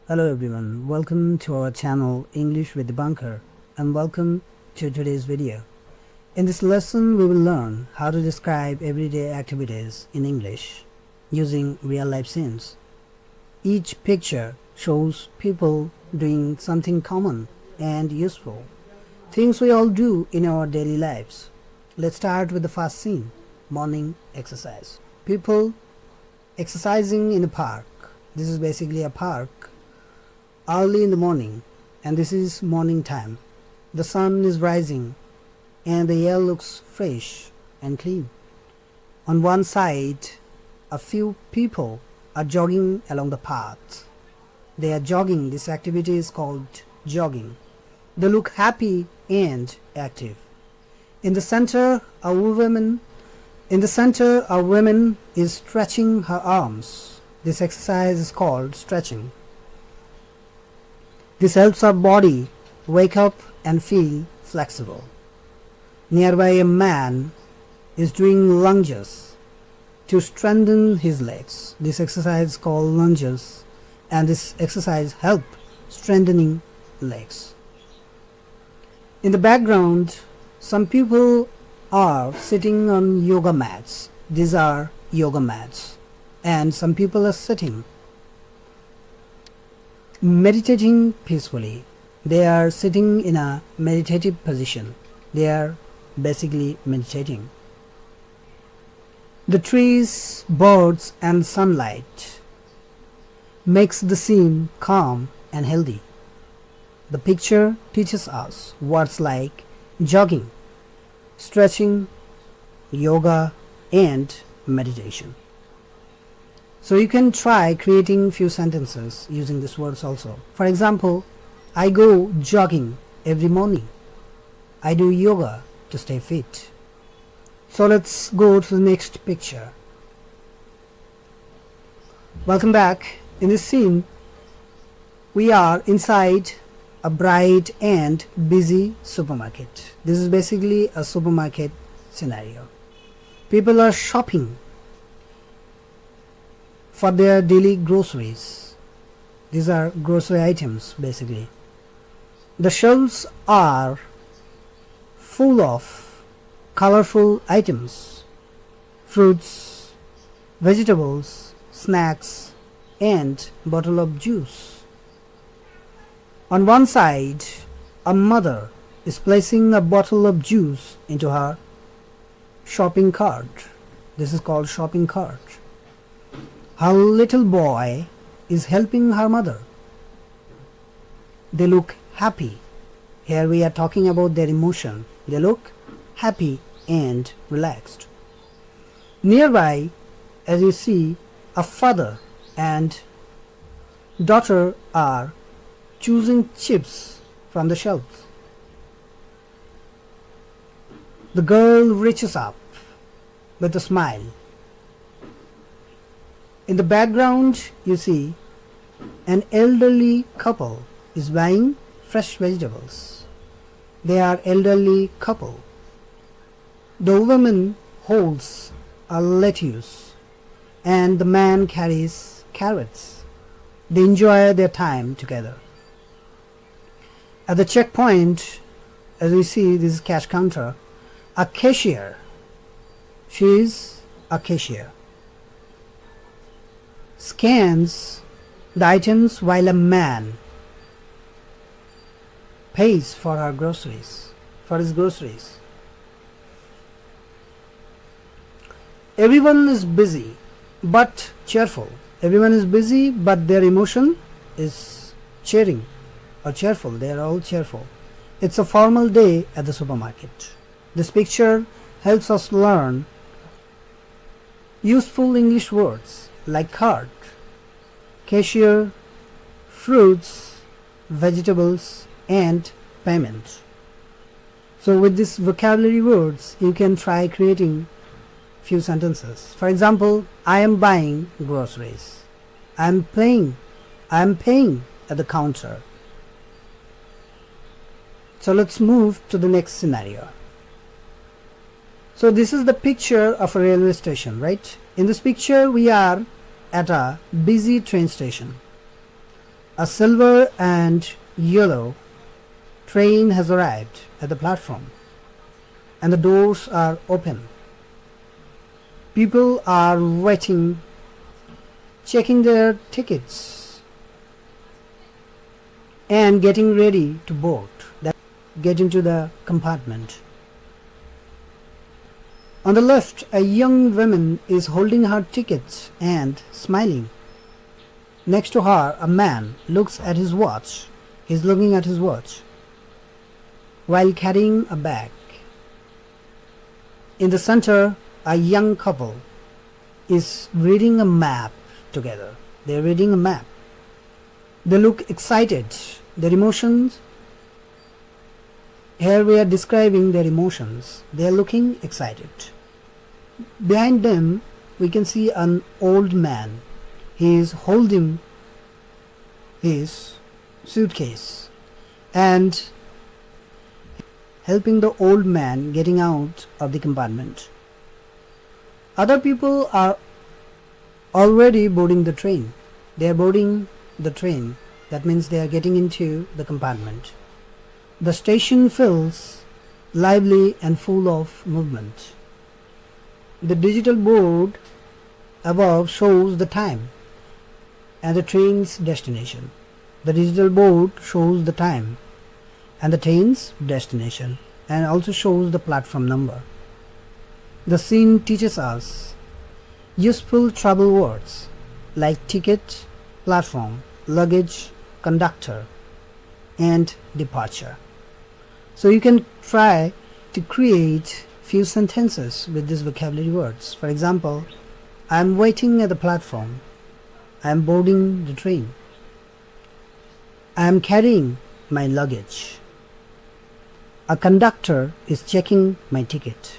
Hello everyone, welcome to our channel English with Dipankar and welcome to today's video. In this lesson we will learn how to describe everyday activities in English using real life scenes. Each picture shows people doing something common and useful, things we all do in our daily lives. Let's start with the first scene, morning exercise. People exercising in a park. This is basically a park early in the morning, and this is morning time. The sun is rising and the air looks fresh and clean. On one side, a few people are jogging along the path. They are jogging. This activity is called jogging. They look happy and active. In the center, a woman is stretching her arms. This exercise is called stretching. This helps our body wake up and feel flexible. Nearby, a man is doing lunges to strengthen his legs. This exercise is called lunges, and this exercise helps strengthening legs. In the background, some people are sitting on yoga mats. These are yoga mats, and some people are sitting meditating peacefully. They are sitting in a meditative position. They are basically meditating. The trees, birds and sunlight makes the scene calm and healthy. The picture teaches us words like jogging, stretching, yoga and meditation. So you can try creating few sentences using these words also. For example, I go jogging every morning. I do yoga to stay fit. So let's go to the next picture. Welcome back. In this scene, we are inside a bright and busy supermarket. This is basically a supermarket scenario. People are shopping for their daily groceries. These are grocery items basically. The shelves are full of colorful items, fruits, vegetables, snacks and bottle of juice. On one side, a mother is placing a bottle of juice into her shopping cart. This is called shopping cart. Her little boy is helping her mother. They look happy. Here we are talking about their emotion. They look happy and relaxed. Nearby, as you see, a father and daughter are choosing chips from the shelves. The girl reaches up with a smile. In the background, you see an elderly couple is buying fresh vegetables. They are elderly couple. The woman holds a lettuce and the man carries carrots. They enjoy their time together. At the checkpoint, as we see, this is cash counter, a cashier. She is a cashier. Scans the items while a man pays for his groceries. Everyone is busy but cheerful. Everyone is busy but their emotion is cheering or cheerful. They are all cheerful. It's a formal day at the supermarket. This picture helps us learn useful English words like cart, cashier, fruits, vegetables and payment. So with these vocabulary words you can try creating few sentences. For example, I am buying groceries. I am paying at the counter. So let's move to the next scenario. So this is the picture of a railway station, right? In this picture we are at a busy train station. A silver and yellow train has arrived at the platform and the doors are open. People are waiting, checking their tickets and getting ready to board, get into the compartment. On the left, a young woman is holding her ticket and smiling. Next to her, a man looks at his watch. He's looking at his watch while carrying a bag. In the center, a young couple is reading a map together. They're reading a map. They look excited. Their emotions, here we are describing their emotions. They are looking excited. Behind them, we can see an old man. He is holding his suitcase and helping the old man getting out of the compartment. Other people are already boarding the train. They are boarding the train. That means they are getting into the compartment. The station feels lively and full of movement. The digital board above shows the time and the train's destination. The digital board shows the time and the train's destination and also shows the platform number. The scene teaches us useful travel words like ticket, platform, luggage, conductor, and departure. So you can try to create few sentences with these vocabulary words. For example, I am waiting at the platform. I am boarding the train. I am carrying my luggage. A conductor is checking my ticket.